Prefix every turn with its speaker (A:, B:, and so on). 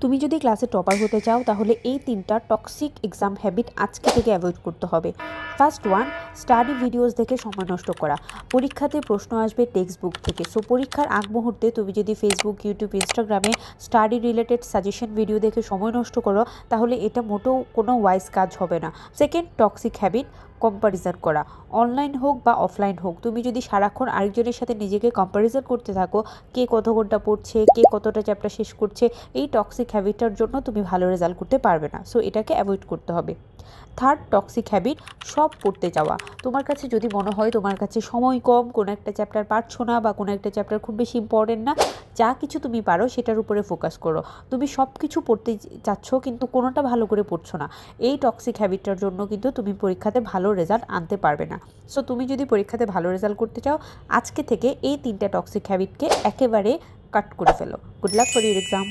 A: তুমি যদি ক্লাসে টপার হতে চাও তাহলে এই 3টা টক্সিক এক্সাম হ্যাবিট আজকে থেকে অ্যাভয়েড করতে হবে। ফার্স্ট ওয়ান, স্টাডি ভিডিওস দেখে সময় নষ্ট করা। পরীক্ষাতে প্রশ্ন আসবে টেক্সট বুক থেকে, সো পরীক্ষার আগ মুহূর্তে তুমি যদি ফেসবুক, ইউটিউব, ইনস্টাগ্রামে স্টাডি রিলেটেড সাজেশন ভিডিও দেখে সময় নষ্ট করো তাহলে এটা মোটেও কোনো ওয়াইজ কাজ হবে না। সেকেন্ড টক্সিক হ্যাবিট, কম্প্যারিজন করা। অনলাইন হোক বা অফলাইন হোক, তুমি যদি সারাক্ষণ আরেকজনের সাথে নিজেকে কম্প্যারিজন করতে থাকো, কে কত ঘন্টা পড়ছে, কে কতটা চ্যাপ্টার শেষ করছে, এই টক্সিক হ্যাবিটটার জন্য তুমি ভালো রেজাল্ট করতে পারবে না। সো এটাকে অ্যাভয়েড করতে হবে। থার্ড টক্সিক হ্যাবিট, সব পড়তে যাওয়া। তোমার কাছে যদি মনে হয় তোমার কাছে সময় কম, কোনো একটা চ্যাপ্টার পারছো না বা কোনো একটা চ্যাপ্টার খুব বেশি ইম্পর্টেন্ট না, যা কিছু তুমি পারো সেটার উপরে ফোকাস করো। তুমি সব কিছু পড়তে চাচ্ছ কিন্তু কোনোটা ভালো করে পড়ছো না, এই টক্সিক হ্যাবিটটার জন্য কিন্তু তুমি পরীক্ষাতে ভালো রেজাল্ট আনতে পারবে না। সো তুমি যদি পরীক্ষাতে ভালো রেজাল্ট করতে চাও আজকে থেকে এই 3টা টক্সিক হ্যাবিটকে একেবারে কাট করে ফেলো। Good luck for your exam.